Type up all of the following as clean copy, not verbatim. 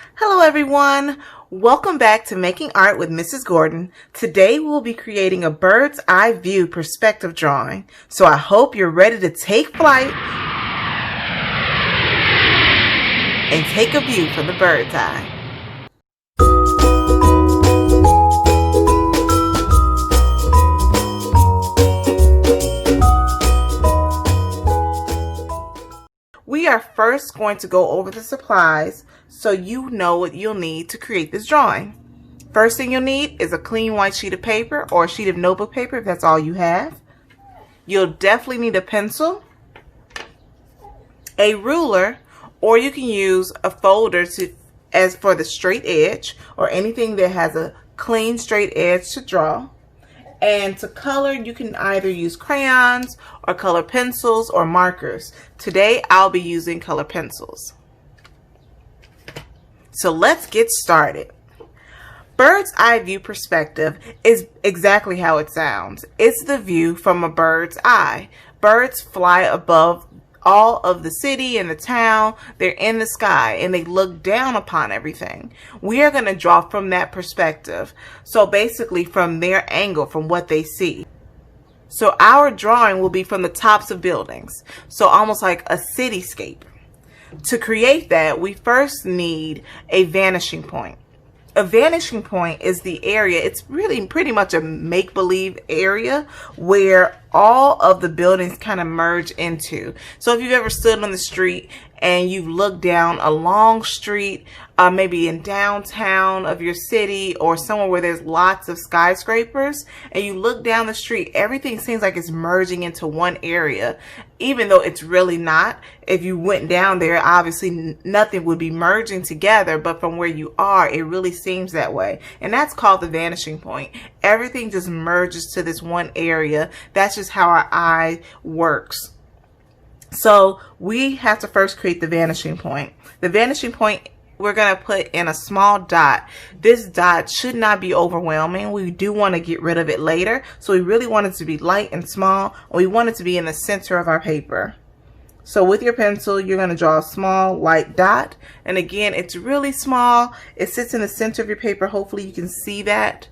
Hello everyone, welcome back to Making Art with Mrs. Gordon. Today we'll be creating a bird's eye view perspective drawing. So I hope you're ready to take flight and take a view from the bird's eye. We are first going to go over the supplies so you know what you'll need to create this drawing. First thing you'll need is a clean white sheet of paper or a sheet of notebook paper if that's all you have. You'll definitely need a pencil, a ruler, or you can use a folder as for the straight edge or anything that has a clean straight edge to draw. And to color, you can either use crayons or color pencils or markers. Today, I'll be using color pencils. So let's get started. Bird's eye view perspective is exactly how it sounds. It's the view from a bird's eye. Birds fly above all of the city and the town. They're in the sky and they look down upon everything. We are going to draw from that perspective. So basically from their angle, from what they see. So our drawing will be from the tops of buildings. So almost like a cityscape. To create that, we first need a vanishing point. A vanishing point is the area, it's really pretty much a make-believe area where all of the buildings kind of merge into. So if you've ever stood on the street and you've looked down a long street, maybe in downtown of your city or somewhere where there's lots of skyscrapers, and you look down the street, everything seems like it's merging into one area, even though it's really not. If you went down there, obviously nothing would be merging together, but from where you are, it really seems that way. And that's called the vanishing point. Everything just merges to this one area. That's just how our eye works. So we have to first create the vanishing point. The vanishing point, we're going to put in a small dot. This dot should not be overwhelming. We do want to get rid of it later. So we really want it to be light and small. We want it to be in the center of our paper. So with your pencil, you're going to draw a small light dot. And again, it's really small. It sits in the center of your paper. Hopefully you can see that.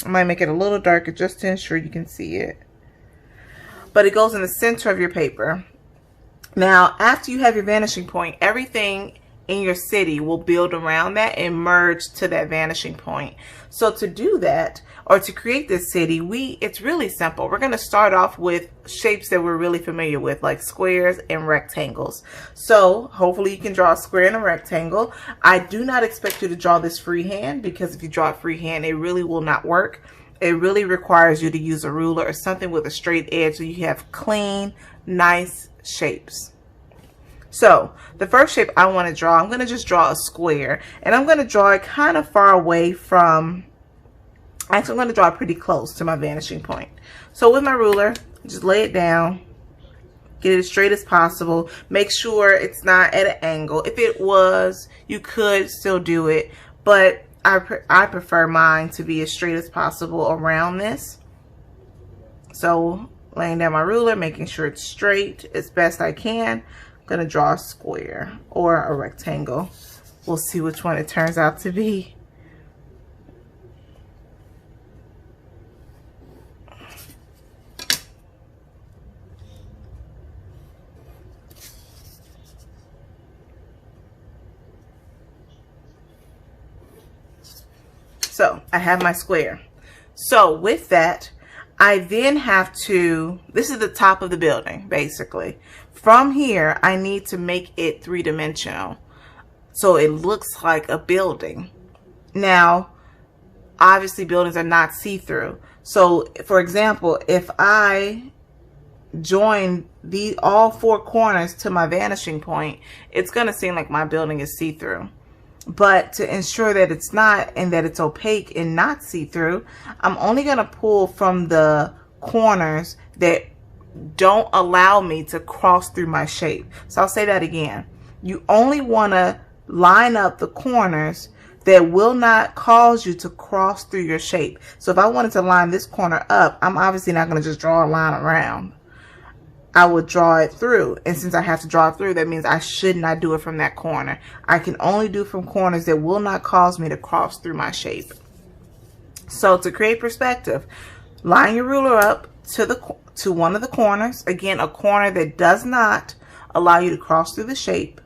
I might make it a little darker just to ensure you can see it. But it goes in the center of your paper. Now, after you have your vanishing point, everything in your city will build around that and merge to that vanishing point. So to do that, or to create this city, it's really simple. We're going to start off with shapes that we're really familiar with, like squares and rectangles. So hopefully you can draw a square and a rectangle. I do not expect you to draw this freehand, because if you draw it freehand, it really will not work. It really requires you to use a ruler or something with a straight edge so you have clean, nice shapes. So the first shape I want to draw, I'm going to just draw a square, and I'm going to draw it kind of far away from, actually I'm going to draw it pretty close to my vanishing point. So with my ruler, just lay it down, get it as straight as possible. Make sure it's not at an angle. If it was, you could still do it, but I prefer mine to be as straight as possible around this. So laying down my ruler, making sure it's straight as best I can. I'm going to draw a square or a rectangle. We'll see which one it turns out to be. So I have my square. So with that, I then have to, this is the top of the building, basically. From here, I need to make it three-dimensional, so it looks like a building. Now, obviously buildings are not see-through. So for example, if I join all four corners to my vanishing point, it's going to seem like my building is see-through. But to ensure that it's not, and that it's opaque and not see-through, I'm only going to pull from the corners that don't allow me to cross through my shape. So I'll say that again. You only want to line up the corners that will not cause you to cross through your shape. So if I wanted to line this corner up, I'm obviously not going to just draw a line around. I would draw it through. And since I have to draw it through, that means I should not do it from that corner. I can only do from corners that will not cause me to cross through my shape. So to create perspective, line your ruler up to one of the corners. Again, a corner that does not allow you to cross through the shape.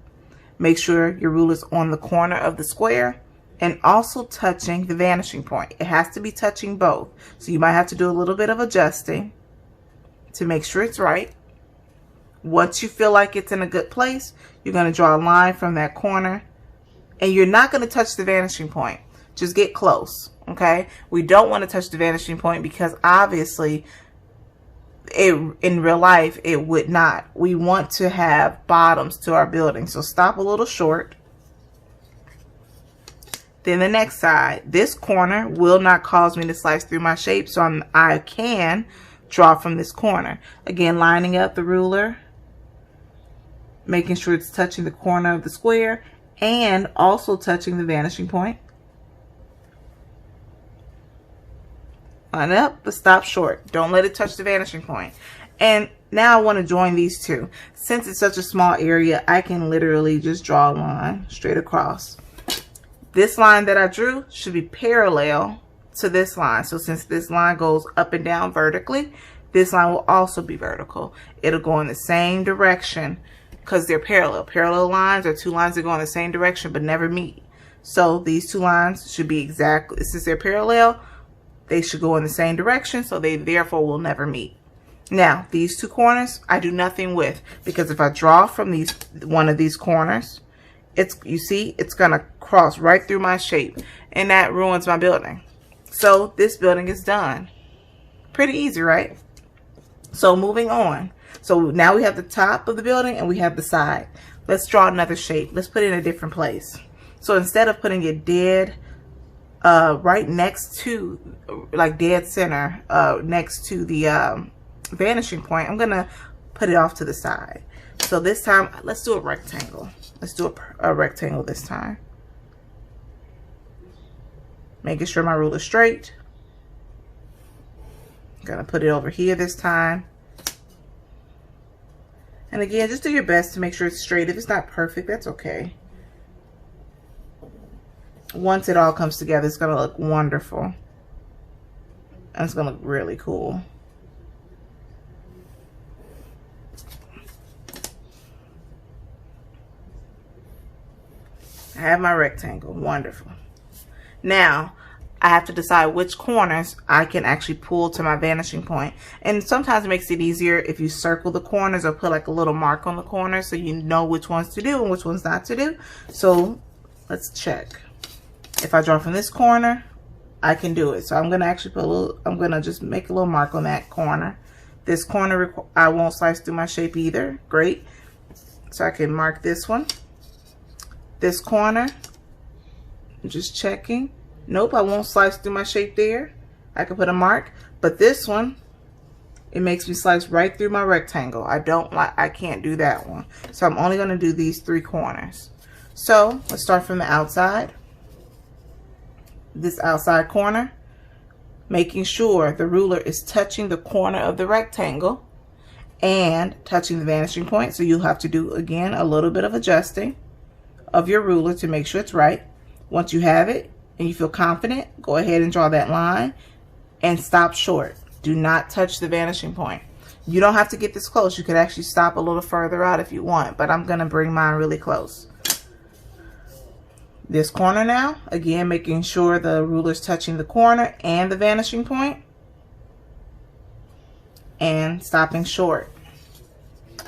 Make sure your ruler is on the corner of the square and also touching the vanishing point. It has to be touching both. So you might have to do a little bit of adjusting to make sure it's right. Once you feel like it's in a good place, you're going to draw a line from that corner, and you're not going to touch the vanishing point. Just get close, okay? We don't want to touch the vanishing point because obviously in real life it would not. We want to have bottoms to our building, so stop a little short. Then the next side, this corner will not cause me to slice through my shape, so I can draw from this corner. Again, lining up the ruler, making sure it's touching the corner of the square and also touching the vanishing point. Line up, but stop short. Don't let it touch the vanishing point. And now I want to join these two. Since it's such a small area, I can literally just draw a line straight across. This line that I drew should be parallel to this line. So since this line goes up and down vertically, this line will also be vertical. It'll go in the same direction because they're parallel. Parallel lines are two lines that go in the same direction but never meet. So these two lines should be exactly, since they're parallel, they should go in the same direction, so they therefore will never meet. Now, these two corners, I do nothing with, because if I draw from one of these corners, you see, it's gonna cross right through my shape, and that ruins my building. So this building is done. Pretty easy, right? So moving on. So now we have the top of the building and we have the side. Let's draw another shape. Let's put it in a different place. So instead of putting it dead right next to, like dead center, next to the vanishing point, I'm gonna put it off to the side. So this time, let's do a rectangle. Let's do a rectangle this time. Making sure my ruler's straight. I'm gonna put it over here this time. And again, just do your best to make sure it's straight. If it's not perfect, that's okay. Once it all comes together, it's gonna look wonderful. And it's gonna look really cool. I have my rectangle. Wonderful. Now, I have to decide which corners I can actually pull to my vanishing point. And sometimes it makes it easier if you circle the corners or put like a little mark on the corners so you know which ones to do and which ones not to do. So let's check. If I draw from this corner, I can do it. So I'm gonna actually I'm gonna just make a little mark on that corner. This corner, I won't slice through my shape either. Great. So I can mark this one. This corner, I'm just checking. Nope, I won't slice through my shape there. I can put a mark, but this one, it makes me slice right through my rectangle. I can't do that one. So I'm only gonna do these three corners. So let's start from the outside. This outside corner, making sure the ruler is touching the corner of the rectangle and touching the vanishing point. So you'll have to do, again, a little bit of adjusting of your ruler to make sure it's right. Once you have it and you feel confident, go ahead and draw that line and stop short. Do not touch the vanishing point. You don't have to get this close. You could actually stop a little further out if you want, but I'm gonna bring mine really close. This corner now, again, making sure the ruler's touching the corner and the vanishing point and stopping short.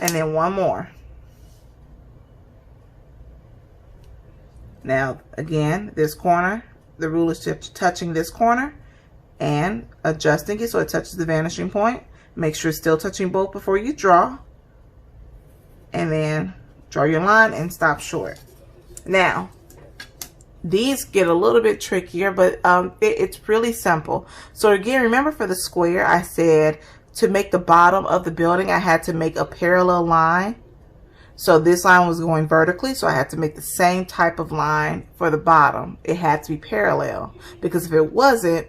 And then one more. Now, again, this corner, the ruler's touching this corner and adjusting it so it touches the vanishing point. Make sure it's still touching both before you draw. And then draw your line and stop short. Now, these get a little bit trickier, but it's really simple. So again, remember for the square, I said to make the bottom of the building, I had to make a parallel line. So this line was going vertically, so I had to make the same type of line for the bottom. It had to be parallel, because if it wasn't,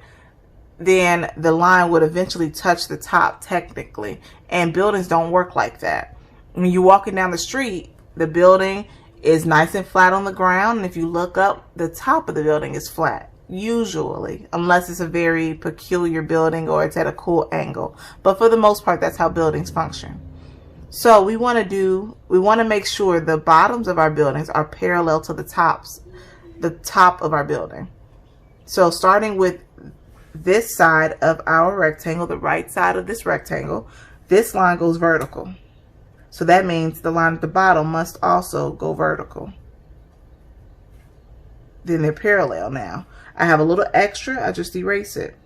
then the line would eventually touch the top technically. And buildings don't work like that. When you're walking down the street, the building is nice and flat on the ground. And if you look up, the top of the building is flat, usually, unless it's a very peculiar building or it's at a cool angle. But for the most part, that's how buildings function. So we want to make sure the bottoms of our buildings are parallel to the top of our building. So starting with this side of our rectangle, the right side of this rectangle, this line goes vertical. So that means the line at the bottom must also go vertical. Then they're parallel now. I have a little extra, I just erase it.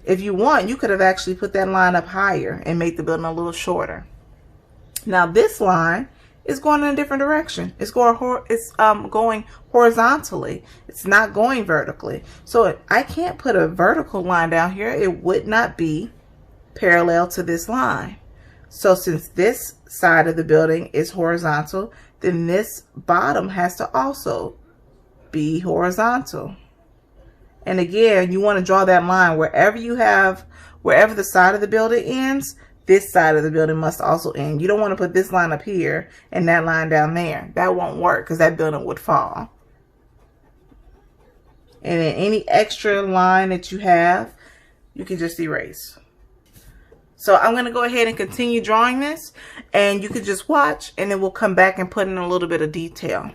If you want, you could have actually put that line up higher and made the building a little shorter. Now this line is going in a different direction. It's going horizontally. It's not going vertically. So I can't put a vertical line down here. It would not be parallel to this line. So since this side of the building is horizontal, then this bottom has to also be horizontal. And again, you want to draw that line wherever the side of the building ends, this side of the building must also end. You don't want to put this line up here and that line down there. That won't work because that building would fall. And then any extra line that you have, you can just erase. So I'm going to go ahead and continue drawing this, and you can just watch, and then we'll come back and put in a little bit of detail.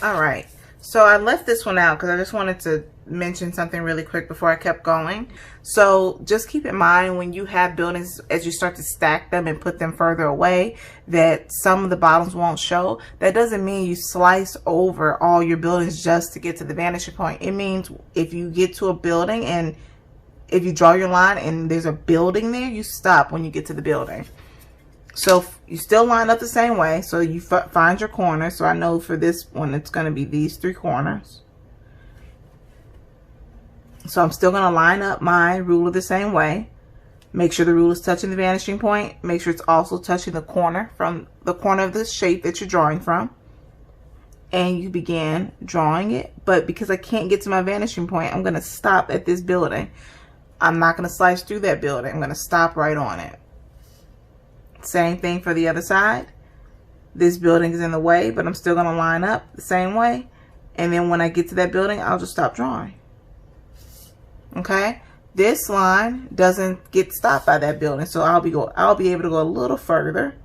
Alright, so I left this one out because I just wanted to mention something really quick before I kept going. So just keep in mind when you have buildings, as you start to stack them and put them further away, that some of the bottoms won't show. That doesn't mean you slice over all your buildings just to get to the vanishing point. It means if you get to a building and if you draw your line and there's a building there, you stop when you get to the building. So you still line up the same way. So you find your corner. So I know for this one, it's going to be these 3 corners. So I'm still going to line up my ruler the same way. Make sure the ruler is touching the vanishing point. Make sure it's also touching the corner from the corner of the shape that you're drawing from. And you begin drawing it. But because I can't get to my vanishing point, I'm going to stop at this building. I'm not going to slice through that building. I'm going to stop right on it. Same thing for the other side. This building is in the way, but I'm still going to line up the same way. And then when I get to that building, I'll just stop drawing. Okay? This line doesn't get stopped by that building, so I'll be able to go a little further.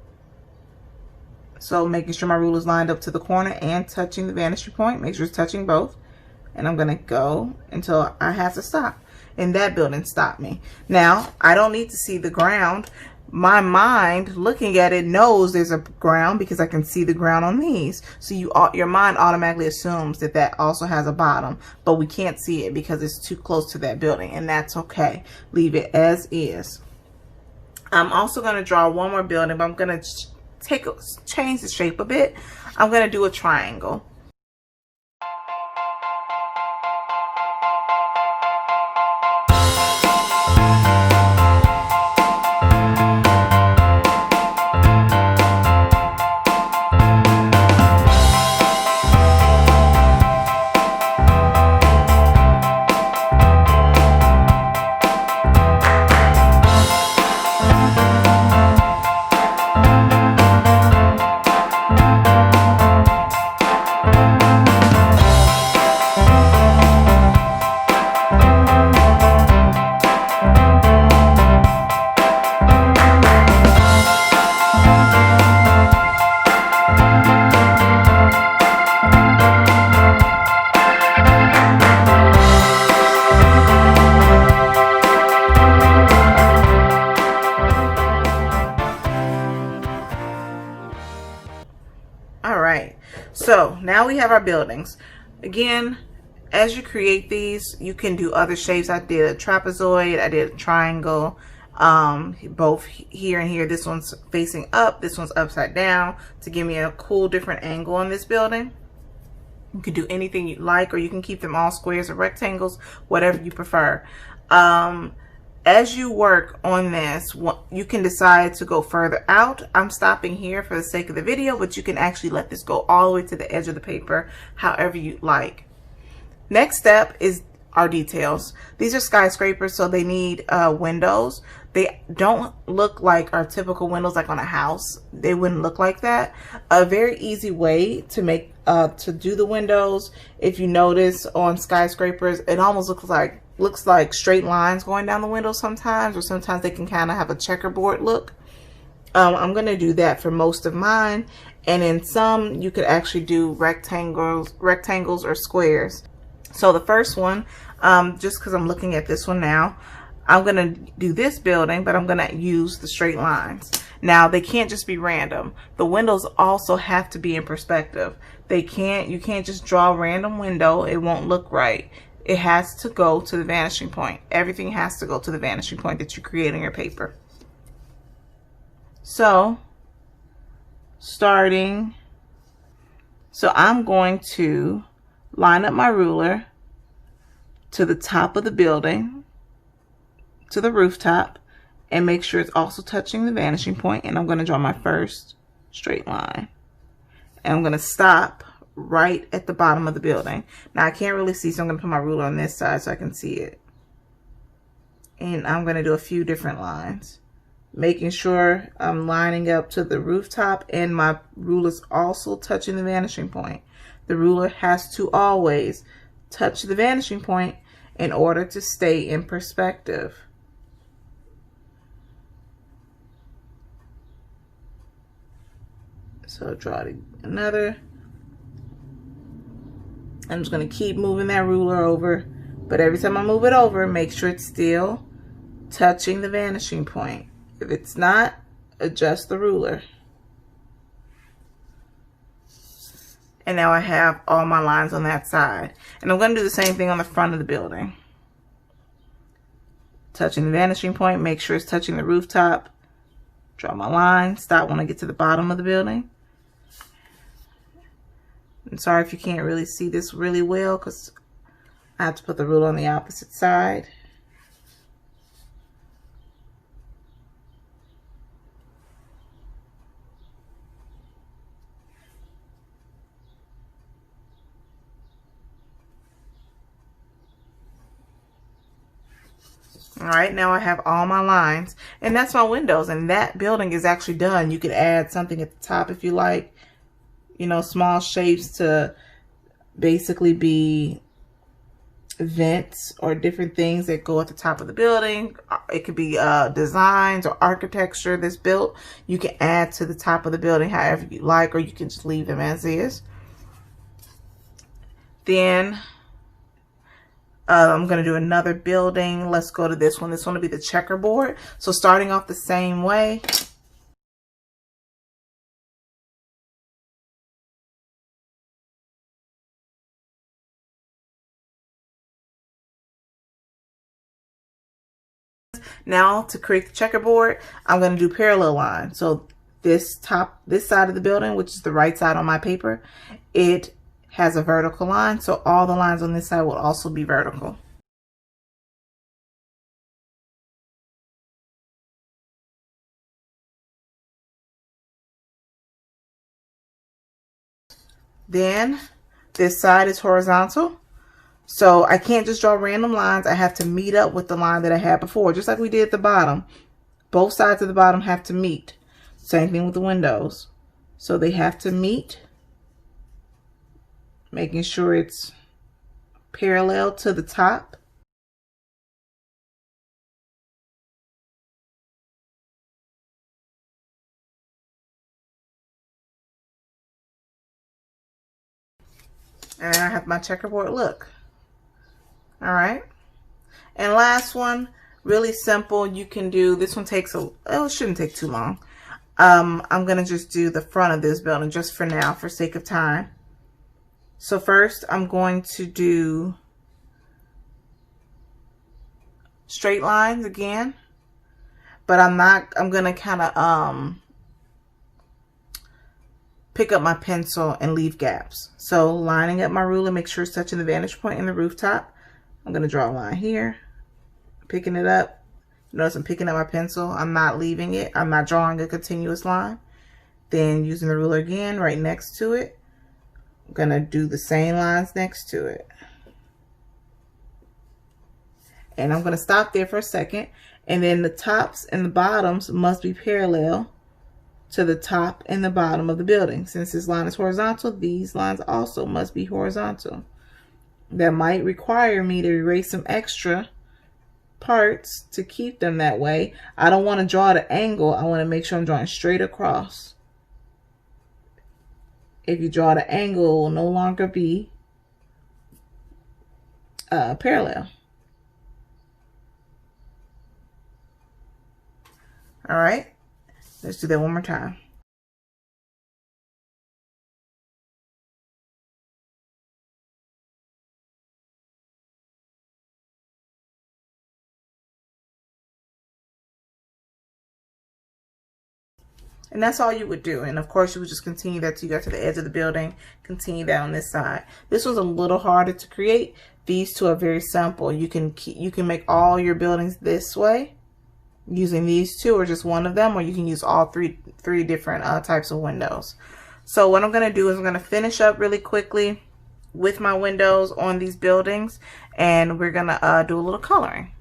So making sure my ruler is lined up to the corner and touching the vanishing point. Make sure it's touching both. And I'm going to go until I have to stop. And that building stopped me. Now, I don't need to see the ground. My mind, looking at it, knows there's a ground because I can see the ground on these. So your mind automatically assumes that that also has a bottom, but we can't see it because it's too close to that building, and that's okay. Leave it as is. I'm also going to draw one more building, but I'm going to change the shape a bit. I'm going to do a triangle. So now we have our buildings. Again, as you create these, you can do other shapes. I did a trapezoid, I did a triangle, both here and here. This one's facing up, this one's upside down to give me a cool different angle on this building. You can do anything you like, or you can keep them all squares or rectangles, whatever you prefer. As you work on this, you can decide to go further out. I'm stopping here for the sake of the video, but you can actually let this go all the way to the edge of the paper, however you like. Next step is our details. These are skyscrapers, so they need windows. They don't look like our typical windows like on a house. They wouldn't look like that. A very easy way to make to do the windows, if you notice on skyscrapers, it almost looks like straight lines going down the window sometimes, or sometimes they can kind of have a checkerboard look. I'm going to do that for most of mine, and in some you could actually do rectangles or squares. So the first one, just because I'm looking at this one now, I'm going to do this building, but I'm going to use the straight lines. Now, they can't just be random. The windows also have to be in perspective. You can't just draw a random window. It won't look right. It has to go to the vanishing point. Everything has to go to the vanishing point that you create on your paper. So I'm going to line up my ruler to the top of the building, to the rooftop, and make sure it's also touching the vanishing point. And I'm going to draw my first straight line. And I'm going to stop right at the bottom of the building. Now I can't really see, so I'm going to put my ruler on this side so I can see it. And I'm going to do a few different lines, making sure I'm lining up to the rooftop and my ruler's also touching the vanishing point. The ruler has to always touch the vanishing point in order to stay in perspective. So draw another. I'm just going to keep moving that ruler over, but every time I move it over, make sure it's still touching the vanishing point. If it's not, adjust the ruler. And now I have all my lines on that side. And I'm going to do the same thing on the front of the building. Touching the vanishing point, make sure it's touching the rooftop. Draw my line, stop when I get to the bottom of the building. I'm sorry if you can't really see this really well, because I have to put the ruler on the opposite side. All right, now I have all my lines, and that's my windows, and that building is actually done. You could add something at the top if you like, you know, small shapes to basically be vents or different things that go at the top of the building. It could be designs or architecture that's built. You can add to the top of the building however you like, or you can just leave them as is. Then I'm going to do another building. Let's go to this one. This one will be the checkerboard. So starting off the same way. Now to create the checkerboard, I'm going to do parallel lines. So this side of the building, which is the right side on my paper, it has a vertical line. So all the lines on this side will also be vertical. Then this side is horizontal. So I can't just draw random lines. I have to meet up with the line that I had before, just like we did at the bottom. Both sides of the bottom have to meet. Same thing with the windows. So they have to meet, making sure it's parallel to the top. And I have my checkerboard look. All right. And last one, really simple. You can do, this one takes it shouldn't take too long. I'm going to just do the front of this building just for now, for sake of time. So first I'm going to do straight lines again, but I'm going to kind of pick up my pencil and leave gaps. So lining up my ruler, make sure it's touching the vantage point in the rooftop. I'm going to draw a line here, picking it up. Notice I'm picking up my pencil. I'm not leaving it. I'm not drawing a continuous line. Then using the ruler again right next to it. I'm going to do the same lines next to it. And I'm going to stop there for a second. And then the tops and the bottoms must be parallel to the top and the bottom of the building. Since this line is horizontal, these lines also must be horizontal. That might require me to erase some extra parts to keep them that way. I don't want to draw at an angle. I want to make sure I'm drawing straight across. If you draw at an angle, it will no longer be parallel. All right. Let's do that one more time. And that's all you would do. And of course you would just continue that till you got to the edge of the building, continue that on this side. This was a little harder to create. These two are very simple. You can make all your buildings this way using these two, or just one of them, or you can use all three different types of windows. So what I'm going to do is I'm going to finish up really quickly with my windows on these buildings, and we're going to do a little coloring.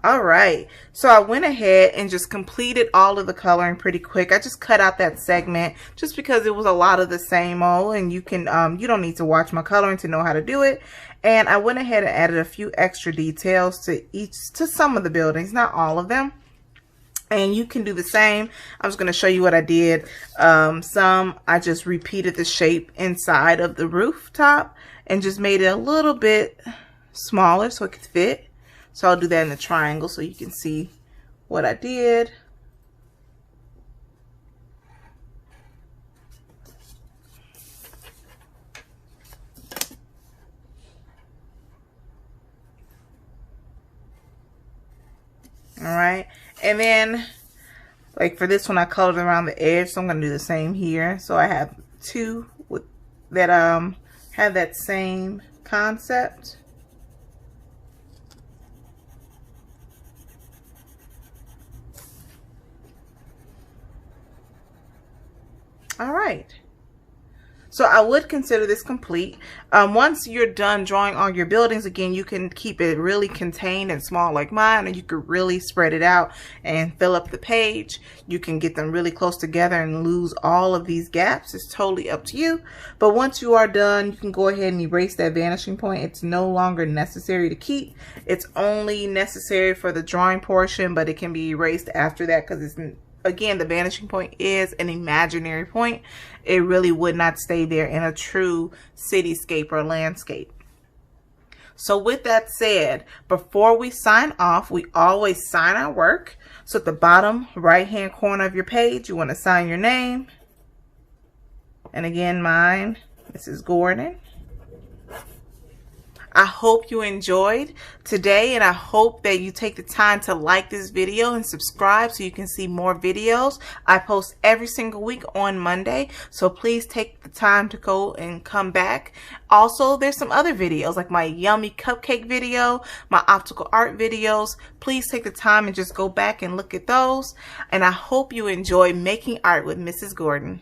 Alright, so I went ahead and just completed all of the coloring pretty quick. I just cut out that segment just because it was a lot of the same old, and you can you don't need to watch my coloring to know how to do it. And I went ahead and added a few extra details to some of the buildings, not all of them. And you can do the same. I'm just going to show you what I did. Some I just repeated the shape inside of the rooftop and just made it a little bit smaller so it could fit. So I'll do that in a triangle so you can see what I did. All right, and then like for this one, I colored around the edge, so I'm gonna do the same here. So I have two with that have that same concept. All right. So I would consider this complete. Once you're done drawing all your buildings, again, you can keep it really contained and small like mine, or you could really spread it out and fill up the page. You can get them really close together and lose all of these gaps. It's totally up to you. But once you are done, you can go ahead and erase that vanishing point. It's no longer necessary to keep. It's only necessary for the drawing portion, but it can be erased after that because it's, again, the vanishing point is an imaginary point. It really would not stay there in a true cityscape or landscape. So with that said, before we sign off, we always sign our work. So at the bottom right hand corner of your page, you want to sign your name. And again, mine Mrs. Gordon. I hope you enjoyed today, and I hope that you take the time to like this video and subscribe so you can see more videos. I post every single week on Monday, so please take the time to go and come back. Also, there's some other videos like my yummy cupcake video, my optical art videos. Please take the time and just go back and look at those. And I hope you enjoy making art with Mrs. Gordon.